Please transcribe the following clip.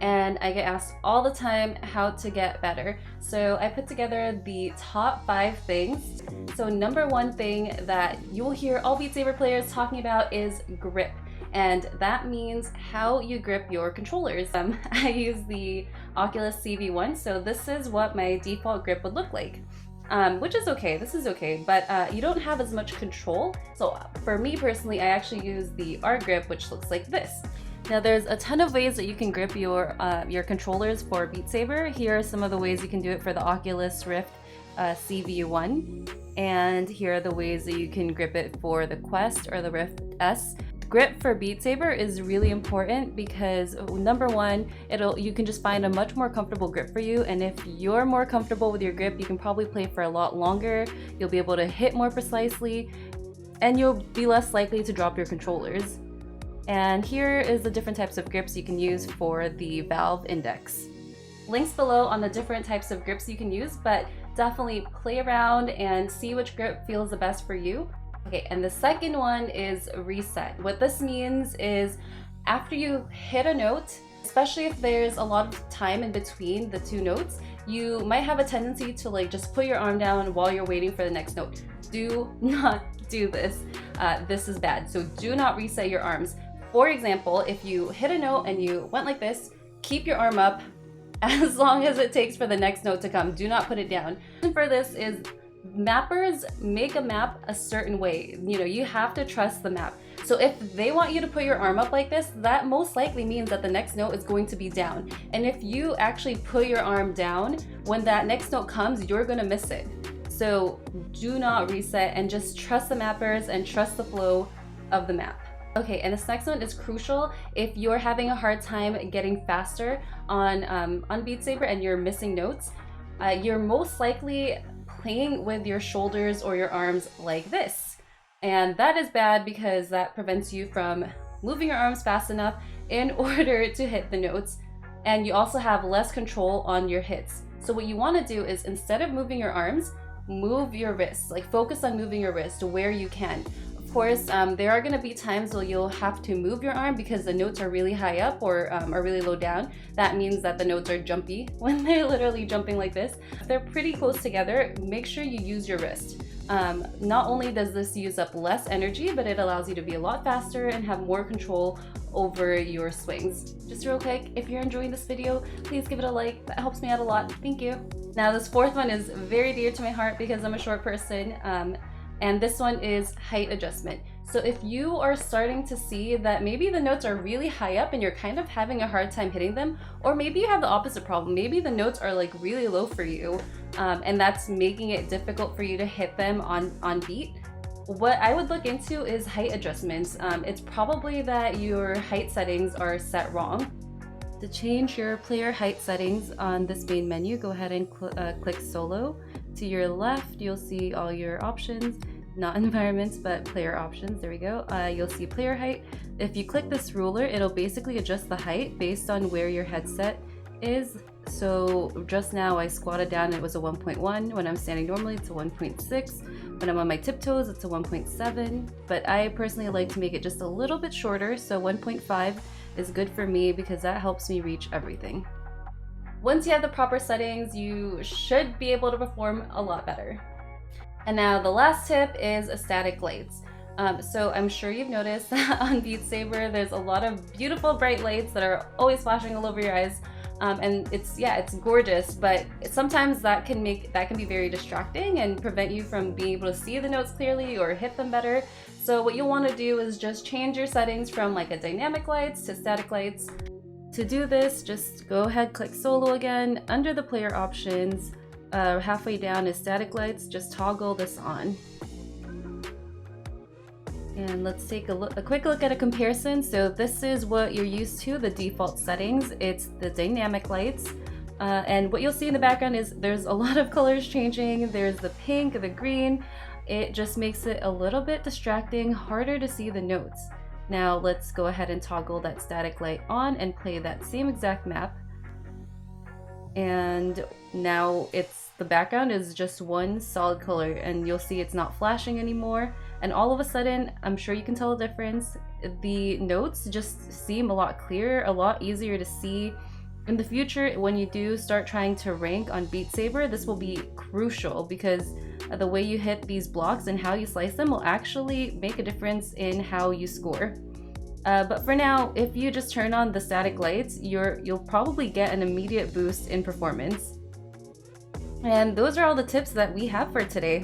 and I get asked all the time how to get better. So I put together the top 5 things. So number 1 thing that you will hear all Beat Saber players talking about is grip. And that means how you grip your controllers. I use the Oculus CV1, so this is what my default grip would look like. Which is okay, this is okay, but you don't have as much control. So for me personally, I actually use the R grip, which looks like this. Now there's a ton of ways that you can grip your controllers for Beat Saber. Here are some of the ways you can do it for the Oculus Rift CV1, and here are the ways that you can grip it for the Quest or the Rift S. Grip for Beat Saber is really important because number 1, you can just find a much more comfortable grip for you, and if you're more comfortable with your grip, you can probably play for a lot longer, you'll be able to hit more precisely, and you'll be less likely to drop your controllers. And here is the different types of grips you can use for the Valve Index. Links below on the different types of grips you can use, but definitely play around and see which grip feels the best for you. Okay, and the second one is reset. What this means is after you hit a note, especially if there's a lot of time in between the 2 notes, you might have a tendency to like just put your arm down while you're waiting for the next note. Do not do this. This is bad. So do not reset your arms. For example, if you hit a note and you went like this, keep your arm up as long as it takes for the next note to come. Do not put it down. And for this is mappers make a map a certain way. You know, you have to trust the map. So if they want you to put your arm up like this, that most likely means that the next note is going to be down. And if you actually put your arm down, when that next note comes, you're gonna miss it. So do not reset and just trust the mappers and trust the flow of the map. Okay, and this next one is crucial if you're having a hard time getting faster on Beat Saber and you're missing notes. You're most likely playing with your shoulders or your arms like this. And that is bad because that prevents you from moving your arms fast enough in order to hit the notes. And you also have less control on your hits. So what you want to do is instead of moving your arms, move your wrists. Like focus on moving your wrist where you can. Of course, there are going to be times where you'll have to move your arm because the notes are really high up or are really low down. That means that the notes are jumpy when they're literally jumping like this. If they're pretty close together, make sure you use your wrist. Not only does this use up less energy, but it allows you to be a lot faster and have more control over your swings. Just real quick, if you're enjoying this video, please give it a like. That helps me out a lot. Thank you. Now this fourth one is very dear to my heart because I'm a short person. And this one is height adjustment. So if you are starting to see that maybe the notes are really high up and you're kind of having a hard time hitting them, or maybe you have the opposite problem, maybe the notes are like really low for you, and that's making it difficult for you to hit them on beat, what I would look into is height adjustments. It's probably that your height settings are set wrong. To change your player height settings on this main menu, go ahead and click solo. To your left, you'll see all your options, not environments, but player options. There we go. You'll see player height. If you click this ruler, it'll basically adjust the height based on where your headset is. So just now I squatted down and it was a 1.1. When I'm standing normally, it's a 1.6. When I'm on my tiptoes, it's a 1.7. But I personally like to make it just a little bit shorter. So 1.5 is good for me because that helps me reach everything. Once you have the proper settings, you should be able to perform a lot better. And now the last tip is static lights. So I'm sure you've noticed that on Beat Saber, there's a lot of beautiful bright lights that are always flashing all over your eyes. And it's gorgeous, but sometimes that can be very distracting and prevent you from being able to see the notes clearly or hit them better. So what you'll want to do is just change your settings from like a dynamic lights to static lights. To do this, just go ahead, click solo again. Under the player options, halfway down is static lights. Just toggle this on. And let's take a quick look at a comparison. So this is what you're used to, the default settings. It's the dynamic lights. And what you'll see in the background is there's a lot of colors changing. There's the pink, the green. It just makes it a little bit distracting, harder to see the notes. Now let's go ahead and toggle that static light on and play that same exact map. And now the background is just one solid color and you'll see it's not flashing anymore. And all of a sudden, I'm sure you can tell the difference. The notes just seem a lot clearer, a lot easier to see. In the future, when you do start trying to rank on Beat Saber, this will be crucial because the way you hit these blocks and how you slice them will actually make a difference in how you score. But for now, if you just turn on the static lights, you'll probably get an immediate boost in performance. And those are all the tips that we have for today.